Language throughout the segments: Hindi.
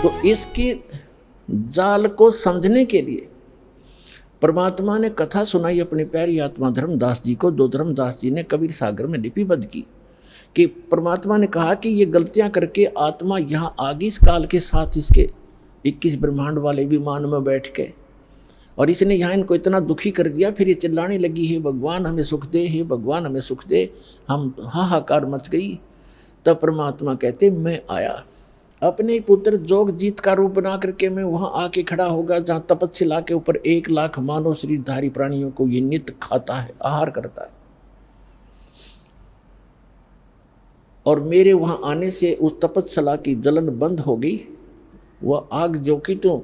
तो इसके जाल को समझने के लिए परमात्मा ने कथा सुनाई अपनी प्यारी आत्मा धर्मदास जी को, जो धर्मदास जी ने कबीर सागर में लिपिबद्ध की। कि परमात्मा ने कहा कि ये गलतियां करके आत्मा यहाँ आ गई इस काल के साथ, इसके 21 ब्रह्मांड वाले विमान में बैठ के, और इसने यहाँ इनको इतना दुखी कर दिया। फिर ये चिल्लाने लगी, हे भगवान हमें सुख दे, हे भगवान हमें सुख दे। हम हाहाकार मच गई। तब परमात्मा कहते मैं आया, अपने पुत्र जोगजीत का रूप बना करके मैं वहाँ आके खड़ा होगा जहाँ तपस्या के ऊपर 1 लाख मानव शरीरधारी प्राणियों को ये नित्य खाता है, आहार करता है। और मेरे वहाँ आने से उस तपस्या की जलन बंद हो गई। वह आग जो कि तो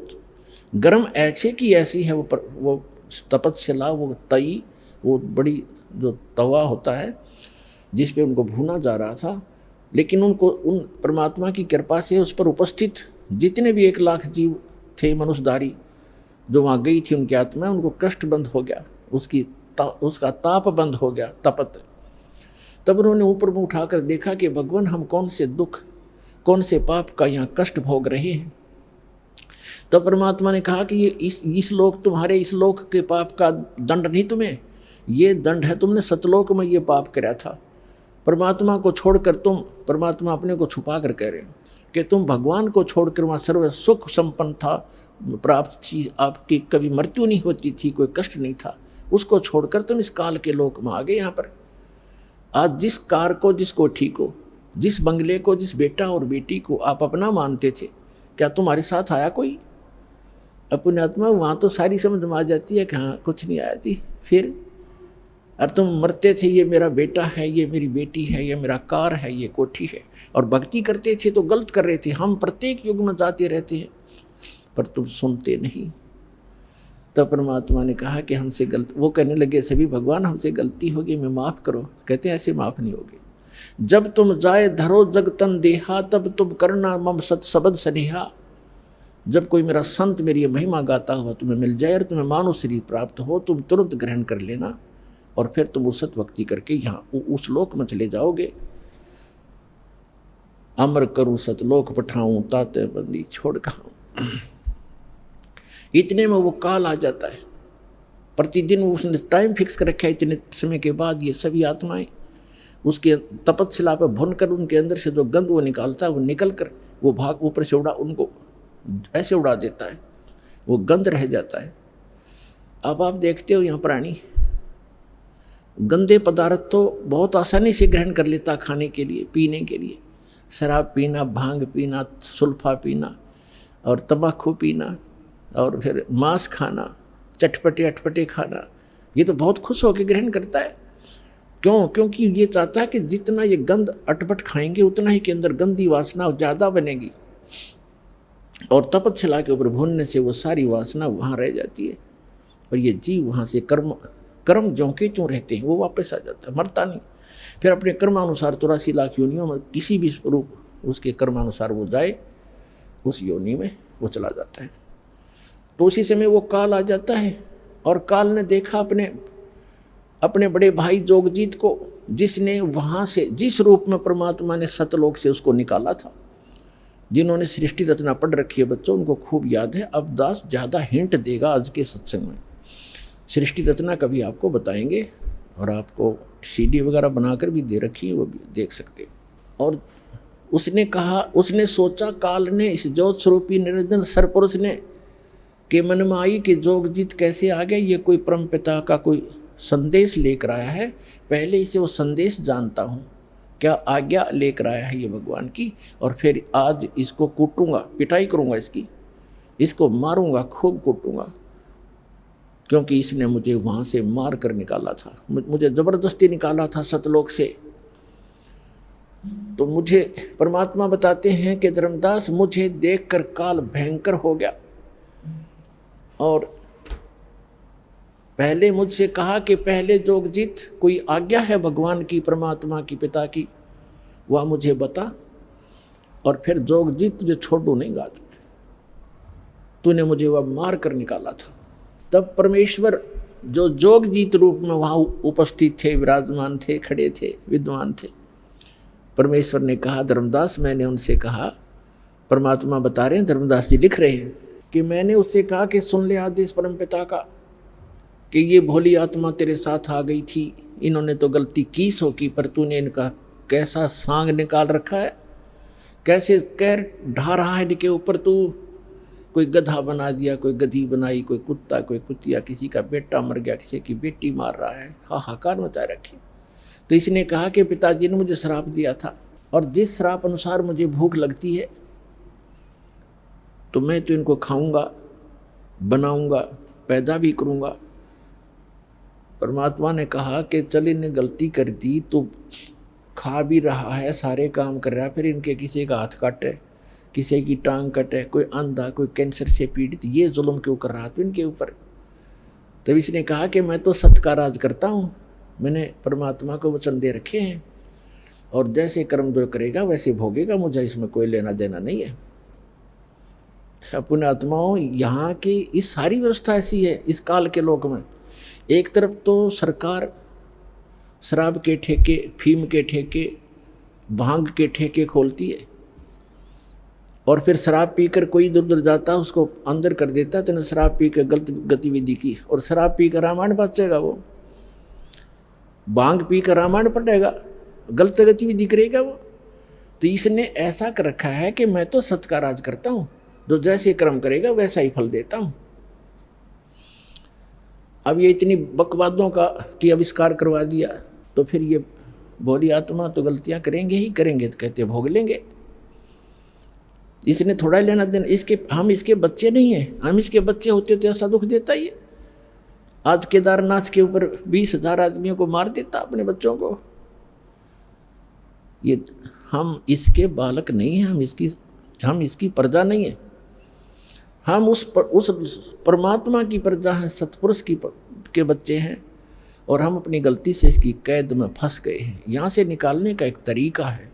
गर्म ऐसे की ऐसी है, वो तपस्या, वो तई, वो बड़ी जो तवा होता है जिस पे उनको भूना जा रहा था। लेकिन उनको उन परमात्मा की कृपा से उस पर उपस्थित जितने भी 1 लाख जीव थे मनुष्यधारी जो वहाँ गई थी, उनकी आत्मा, उनको कष्ट बंद हो गया, उसका ताप बंद हो गया, तपत। तब उन्होंने ऊपर में उठाकर देखा कि भगवान हम कौन से दुख, कौन से पाप का यहाँ कष्ट भोग रहे हैं। तब परमात्मा ने कहा कि ये इस लोक, तुम्हारे इस लोक के पाप का दंड नहीं तुम्हें, ये दंड है तुमने सतलोक में ये पाप कराया था। परमात्मा को छोड़कर तुम, परमात्मा अपने को छुपा कर कह रहे हैं कि तुम भगवान को छोड़कर वहाँ सर्व सुख संपन्न था, प्राप्त थी, आपकी कभी मृत्यु नहीं होती थी, कोई कष्ट नहीं था, उसको छोड़कर तुम इस काल के लोक में आ गए। यहाँ पर आज जिस कार को, जिसको ठीक हो, जिस बंगले को, जिस बेटा और बेटी को आप अपना मानते थे, क्या तुम्हारे साथ आया कोई? अपनी आत्मा वहाँ तो सारी समझ में आ जाती है कि हाँ कुछ नहीं आया जी। फिर और तुम मरते थे, ये मेरा बेटा है, ये मेरी बेटी है, ये मेरा कार है, ये कोठी है, और भक्ति करते थे तो गलत कर रहे थे। हम प्रत्येक युग में जाते रहते हैं पर तुम सुनते नहीं। तब परमात्मा ने कहा कि हमसे गलत, वो कहने लगे सभी भगवान हमसे गलती होगी, मैं माफ़ करो। कहते ऐसे माफ़ नहीं होगी। जब तुम जाए धरो जग तन देहा, तब तुम करना मम सत शब्द सनेहा। जब कोई मेरा संत मेरी महिमा गाता हुआ तुम्हें मिल जाए और तुम्हें मानव शरीर प्राप्त हो, तुम तुरंत ग्रहण कर लेना और फिर तुम उस सत्भक्ति करके यहाँ उस लोक में चले जाओगे। अमर करूँ सतलोक पठाऊँ, ताते बंदी छोड़ खाऊँ। इतने में वो काल आ जाता है। प्रतिदिन उसने टाइम फिक्स कर रखा है, इतने समय के बाद ये सभी आत्माएं उसके तपस्या पर भुन कर उनके अंदर से जो गंध वो निकालता है, वो निकल कर वो भाग ऊपर से उनको ऐसे उड़ा देता है, वो गंध रह जाता है। अब आप देखते हो यहाँ प्राणी गंदे पदार्थ तो बहुत आसानी से ग्रहण कर लेता खाने के लिए, पीने के लिए। शराब पीना, भांग पीना, सुल्फा पीना और तंबाकू पीना और फिर मांस खाना, चटपटे अटपटे खाना, ये तो बहुत खुश होकर ग्रहण करता है। क्यों? क्योंकि ये चाहता है कि जितना ये गंद अटपट खाएंगे उतना ही के अंदर गंदी वासना ज़्यादा बनेगी, और तपस्या के ऊपर भूनने से वो सारी वासना वहाँ रह जाती है और ये जीव वहाँ से कर्म ज्यों के त्यों रहते हैं, वो वापस आ जाता है, मरता नहीं। फिर अपने कर्मानुसार 84 लाख योनियों में किसी भी स्वरूप उसके कर्मानुसार वो जाए, उस योनि में वो चला जाता है। तो उसी समय वो काल आ जाता है, और काल ने देखा अपने बड़े भाई जोगजीत को, जिसने वहाँ से, जिस रूप में परमात्मा ने सतलोक से उसको निकाला था। जिन्होंने सृष्टि रचना पढ़ रखी है बच्चों, उनको खूब याद है। अब दास ज़्यादा हिंट देगा आज के सत्संग में। सृष्टि रचना कभी आपको बताएंगे, और आपको CD वगैरह बनाकर भी दे रखी है, वो भी देख सकते हो। और उसने कहा, उसने सोचा, काल ने, इस ज्योत स्वरूपी निरंजन सरपुरुष ने के मन में आई कि जोगजीत कैसे आ गया, ये कोई परमपिता का कोई संदेश लेकर आया है, पहले इसे वो संदेश जानता हूँ, क्या आज्ञा लेकर आया है ये भगवान की, और फिर आज इसको कूटूंगा, पिटाई करूँगा इसको मारूंगा, खूब कूटूंगा, क्योंकि इसने मुझे वहाँ से मार कर निकाला था, मुझे ज़बरदस्ती निकाला था सतलोक से। तो मुझे परमात्मा बताते हैं कि धर्मदास, मुझे देखकर काल भयंकर हो गया, और पहले मुझसे कहा कि पहले जोगजीत कोई आज्ञा है भगवान की, परमात्मा की, पिता की, वह मुझे बता, और फिर जोगजीत तुझे छोड़ू नहीं गा, तूने मुझे वह मार कर निकाला था। तब परमेश्वर जो जोगजीत रूप में वहाँ उपस्थित थे, विराजमान थे, खड़े थे, विद्वान थे, परमेश्वर ने कहा, धर्मदास मैंने उनसे कहा परमात्मा बता रहे हैं, धर्मदास जी लिख रहे हैं कि मैंने उससे कहा कि सुन ले आदेश परमपिता का कि ये भोली आत्मा तेरे साथ आ गई थी, इन्होंने तो गलती की सो की, पर तूने इनका कैसा सांग निकाल रखा है, कैसे कैर ढा रहा है इनके ऊपर तू। कोई गधा बना दिया, कोई गधी बनाई, कोई कुत्ता, कोई कुतिया, किसी का बेटा मर गया, किसी की बेटी मार रहा है, हाहाकार मचा रखी। तो इसने कहा कि पिताजी ने मुझे श्राप दिया था, और जिस श्राप अनुसार मुझे भूख लगती है तो मैं तो इनको खाऊंगा, बनाऊंगा, पैदा भी करूंगा। परमात्मा ने कहा कि चल इन्हें गलती कर दी, तो खा भी रहा है, सारे काम कर रहा है, फिर इनके किसी का हाथ काटे, किसी की टांग कटे, कोई अंधा, कोई कैंसर से पीड़ित, ये जुल्म क्यों कर रहा था इनके ऊपर। तब इसने कहा कि मैं तो सत्य का राज करता हूँ, मैंने परमात्मा को वचन दे रखे हैं, और जैसे कर्म जो करेगा वैसे भोगेगा, मुझे इसमें कोई लेना देना नहीं है। पुण्यात्माओं, यहाँ की इस सारी व्यवस्था ऐसी है इस काल के लोक में। एक तरफ तो सरकार शराब के ठेके, फीम के ठेके, भांग के ठेके खोलती है, और फिर शराब पीकर कोई इधर उधर जाता है उसको अंदर कर देता है, तो शराब पी कर गलत गतिविधि की, और शराब पी कर रामायण बचेगा, वो भांग पी कर रामायण पढ़ेगा, गलत गतिविधि करेगा वो। तो इसने ऐसा कर रखा है कि मैं तो सत्य का राज करता हूँ, जो जैसे कर्म करेगा वैसा ही फल देता हूँ। अब ये इतनी बकवादों का की आविष्कार करवा दिया, तो फिर ये भोली आत्मा तो गलतियां करेंगे ही करेंगे, तो कहते भोग लेंगे। इसने थोड़ा लेना देना, हम इसके बच्चे नहीं हैं, हम इसके बच्चे होते तो ऐसा दुख देता ही है। आज केदारनाथ के ऊपर 20,000 आदमियों को मार देता अपने बच्चों को। ये हम इसके बालक नहीं हैं, हम इसकी प्रजा नहीं है, हम उस परमात्मा की प्रजा हैं, सतपुरुष के बच्चे हैं, और हम अपनी गलती से इसकी कैद में फंस गए हैं। यहाँ से निकालने का एक तरीका है,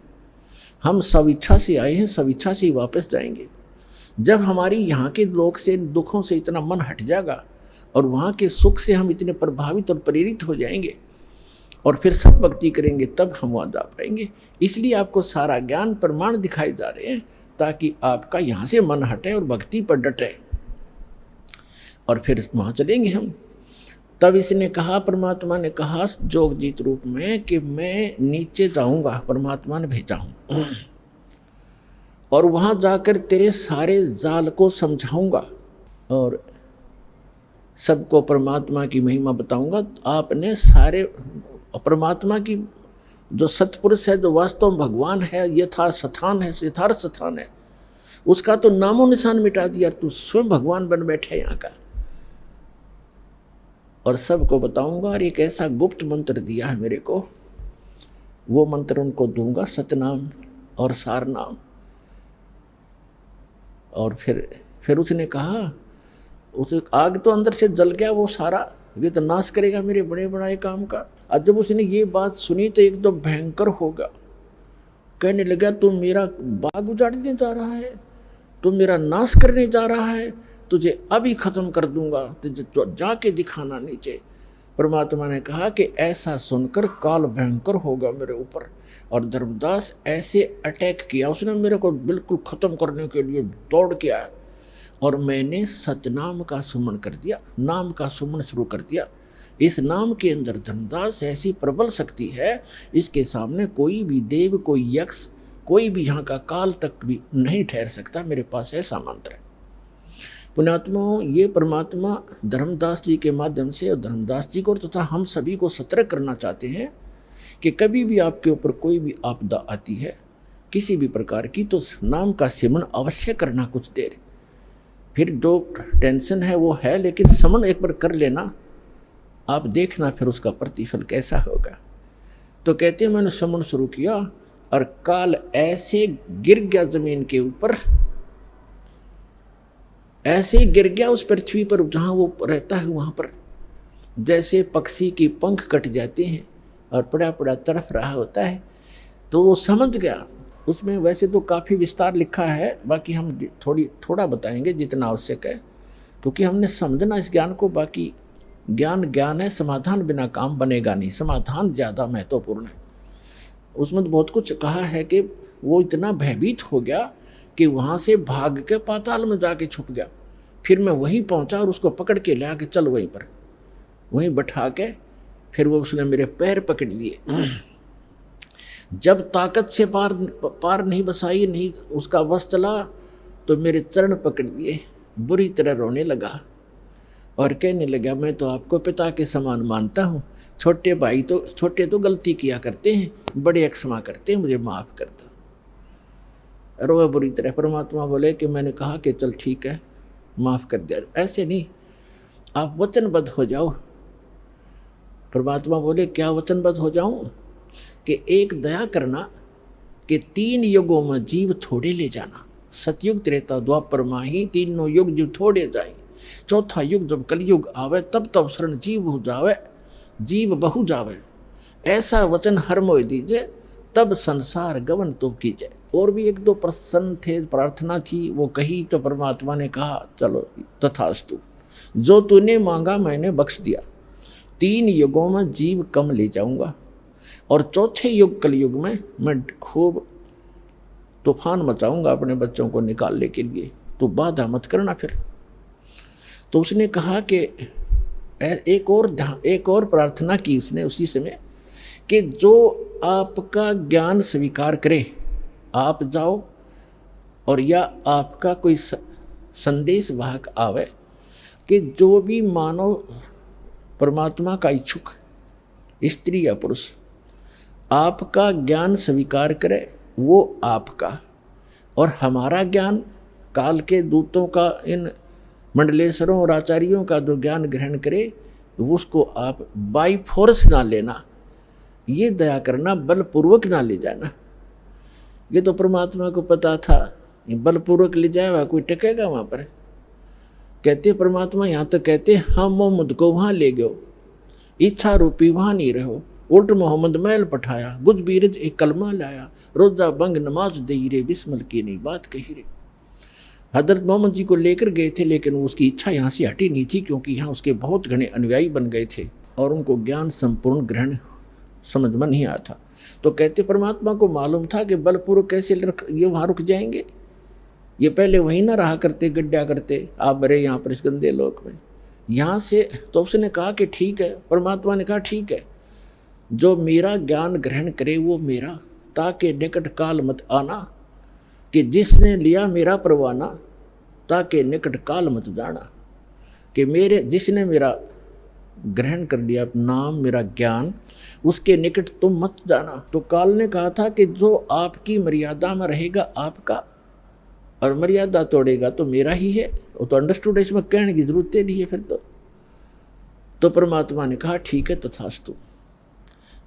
हम स्वेच्छा से आए हैं, स्वेच्छा से ही वापस जाएंगे। जब हमारी यहाँ के लोक से, दुखों से इतना मन हट जाएगा, और वहाँ के सुख से हम इतने प्रभावित और प्रेरित हो जाएंगे, और फिर सब भक्ति करेंगे, तब हम वहाँ जा पाएंगे। इसलिए आपको सारा ज्ञान प्रमाण दिखाए जा रहे हैं, ताकि आपका यहाँ से मन हटे और भक्ति पर डटे, और फिर वहाँ चलेंगे हम। तब इसने कहा, परमात्मा ने कहा जोगजीत रूप में कि मैं नीचे जाऊँगा, परमात्मा ने भेजा हूँ, और वहाँ जाकर तेरे सारे जाल को समझाऊँगा, और सबको परमात्मा की महिमा बताऊँगा। आपने सारे परमात्मा की जो सतपुरुष है, जो वास्तव में भगवान है, यथार्थ स्थान है, उसका तो नामो निशान मिटा दिया, तू स्वयं भगवान बन बैठे यहाँ का। और सबको बताऊंगा, और एक ऐसा गुप्त मंत्र दिया है मेरे को, वो मंत्र उनको दूंगा, सतनाम और सार नाम। और फिर उसने कहा, उसे आग तो अंदर से जल गया वो सारा, ये तो नाश करेगा मेरे बड़े बड़े काम का। और जब उसने ये बात सुनी तो एकदम भयंकर होगा, कहने लगा तू मेरा बाग उजाड़ने जा रहा है, तू मेरा नाश करने जा रहा है, तुझे अभी खत्म कर दूंगा, तुझे तो जाके दिखाना नीचे। परमात्मा ने कहा कि ऐसा सुनकर काल भयंकर होगा मेरे ऊपर। और धर्मदास ऐसे अटैक किया, उसने मेरे को बिल्कुल ख़त्म करने के लिए दौड़ के आया, और मैंने सतनाम का सुमन कर दिया, नाम का सुमन शुरू कर दिया। इस नाम के अंदर धर्मदास ऐसी प्रबल शक्ति है, इसके सामने कोई भी देव, कोई यक्ष, कोई भी यहाँ का काल तक भी नहीं ठहर सकता। मेरे पास ऐसा मंत्र है। पुण्यात्माओं, ये परमात्मा धर्मदास जी के माध्यम से, और धर्मदास जी को तथा हम सभी को सतर्क करना चाहते हैं कि कभी भी आपके ऊपर कोई भी आपदा आती है किसी भी प्रकार की, तो नाम का सिमरन अवश्य करना कुछ देर। फिर जो टेंशन है वो है, लेकिन समन एक बार कर लेना, आप देखना फिर उसका प्रतिफल कैसा होगा। तो कहते हैं मैंने समन शुरू किया, और काल ऐसे गिर गया जमीन के ऊपर, ऐसे गिर गया उस पृथ्वी पर जहाँ वो रहता है वहाँ पर, जैसे पक्षी की पंख कट जाते हैं और पड़ा पड़ा तड़फ रहा होता है। तो वो समझ गया। उसमें वैसे तो काफ़ी विस्तार लिखा है, बाकी हम थोड़ा बताएंगे जितना आवश्यक है, क्योंकि हमने समझना इस ज्ञान को। बाकी ज्ञान है, समाधान बिना काम बनेगा नहीं, समाधान ज़्यादा महत्वपूर्ण है। उसमें तो बहुत कुछ कहा है कि वो इतना भयभीत हो गया कि वहाँ से भाग के पाताल में जाके छुप गया। फिर मैं वहीं पहुँचा और उसको पकड़ के ले आके चल वहीं पर, वहीं बैठा के फिर वो उसने मेरे पैर पकड़ लिए। जब ताकत से पार नहीं बसाई, नहीं उसका बस चला, तो मेरे चरण पकड़ लिए, बुरी तरह रोने लगा और कहने लगा, मैं तो आपको पिता के समान मानता हूँ, छोटे तो गलती किया करते हैं, बड़े क्षमा करते हैं, मुझे माफ़ कर दो। रोया बुरी तरह। परमात्मा बोले कि मैंने कहा कि चल ठीक है, माफ़ कर दिया, ऐसे नहीं, आप वचनबद्ध हो जाओ। परमात्मा बोले क्या वचनबद्ध हो जाऊं? कि एक दया करना कि 3 युगों में जीव थोड़े ले जाना, सतयुग त्रेता द्वापर माही, तीनों युग जीव थोड़े जाए, चौथा युग जब कलयुग आवे, तब शरण जीव हो जावे, जीव बहु जावे, ऐसा वचन हर मोह दीजे, तब संसार गवन तो कीजिए। और भी 1-2 प्रश्न थे, प्रार्थना थी, वो कही तो परमात्मा ने कहा चलो तथास्तु, जो तूने मांगा मैंने बख्श दिया। 3 युगों में जीव कम ले जाऊंगा और चौथे युग कलयुग में मैं खूब तूफान मचाऊंगा अपने बच्चों को निकालने के लिए, तो बाधा मत करना फिर। तो उसने कहा कि एक और प्रार्थना की उसने उसी समय कि जो आपका ज्ञान स्वीकार करे, आप जाओ, और या आपका कोई संदेश वाहक आवे कि जो भी मानव परमात्मा का इच्छुक, स्त्री या पुरुष, आपका ज्ञान स्वीकार करे, वो आपका और हमारा ज्ञान, काल के दूतों का, इन मंडलेश्वरों और आचार्यों का जो ज्ञान ग्रहण करे, उसको आप बाई फोर्स ना लेना, ये दया करना, बलपूर्वक ना ले जाना। ये तो परमात्मा को पता था, ये बलपूर्वक ले जाएगा कोई टकेगा वहाँ पर। कहते परमात्मा यहाँ तो कहते हम मोहम्मद को वहाँ ले गयो, इच्छा रूपी वहाँ नहीं रहो, उल्ट मोहम्मद मैल पठाया, गुज बीरज एक कलमा लाया, रोजा बंग नमाज दे रे, बिस्मिल की नहीं बात कही रे। हजरत मोहम्मद जी को लेकर गए थे, लेकिन उसकी इच्छा यहाँ से हटी नहीं थी, क्योंकि यहाँ उसके बहुत घने अनुयायी बन गए थे और उनको ज्ञान संपूर्ण ग्रहण समझ में नहीं आया था। तो कहते परमात्मा को मालूम था कि बलपूर्वक कैसे ये वहाँ रुक जाएंगे, ये पहले वहीं ना रहा करते, गड्ढा करते, आप बड़े यहाँ पर इस गंदे लोक में, यहाँ से। तो उसने कहा कि ठीक है, परमात्मा ने कहा ठीक है, जो मेरा ज्ञान ग्रहण करे वो मेरा, ताकि निकट काल मत आना, कि जिसने लिया मेरा परवाना, ताकि निकट काल मत जाना, कि मेरे जिसने मेरा ग्रहण कर लिया नाम, मेरा ज्ञान, उसके निकट तुम मत जाना। तो काल ने कहा था कि जो आपकी मर्यादा में रहेगा आपका, और मर्यादा तोड़ेगा तो मेरा ही है। वो तो अंडरस्टूड, इसमें कहने की जरूरत नहीं है फिर तो परमात्मा ने कहा ठीक है तथास्तु।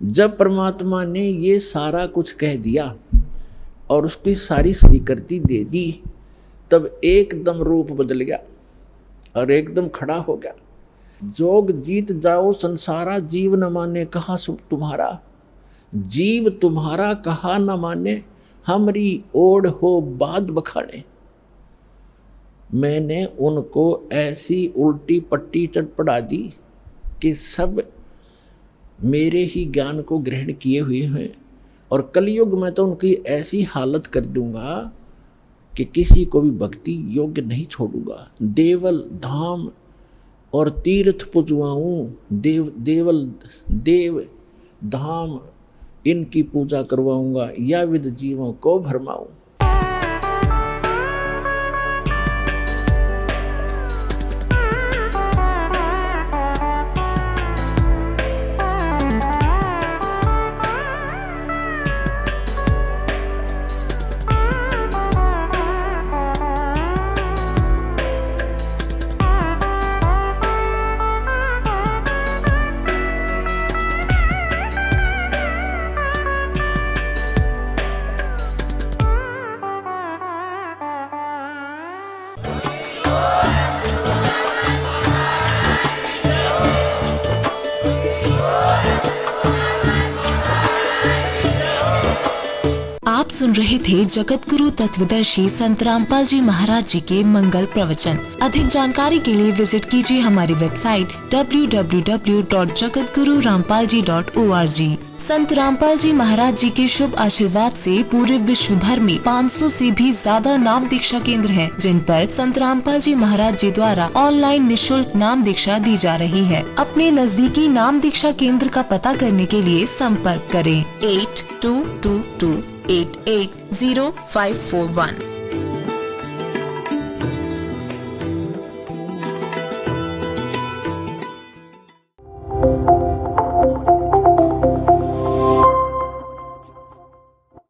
जब परमात्मा ने ये सारा कुछ कह दिया और उसकी सारी स्वीकृति दे दी, तब एकदम रूप बदल गया और एकदम खड़ा हो गया। जोग जीत जाओ संसारा, जीव न माने कहा तुम्हारा, जीव तुम्हारा कहा न माने, हमरी ओढ़ हो बाद बखाने। मैंने उनको ऐसी उल्टी पट्टी चटपटा दी कि सब मेरे ही ज्ञान को ग्रहण किए हुए हैं, और कलयुग में तो उनकी ऐसी हालत कर दूंगा कि किसी को भी भक्ति योग्य नहीं छोड़ूंगा। देवल धाम और तीर्थ पुजवाऊँ, देव धाम इनकी पूजा करवाऊंगा, या विद जीवों को भरमाऊं। आप सुन रहे थे जगत गुरु तत्वदर्शी संत रामपाल जी महाराज जी के मंगल प्रवचन। अधिक जानकारी के लिए विजिट कीजिए हमारी वेबसाइट www.jagatgururampalji.org। संत रामपाल जी महाराज जी के शुभ आशीर्वाद से पूरे विश्व भर में 500 से भी ज्यादा नाम दीक्षा केंद्र हैं, जिन पर संत रामपाल जी महाराज जी द्वारा ऑनलाइन निशुल्क नाम दीक्षा दी जा रही है। अपने नजदीकी नाम दीक्षा केंद्र का पता करने के लिए संपर्क करें 8222880541।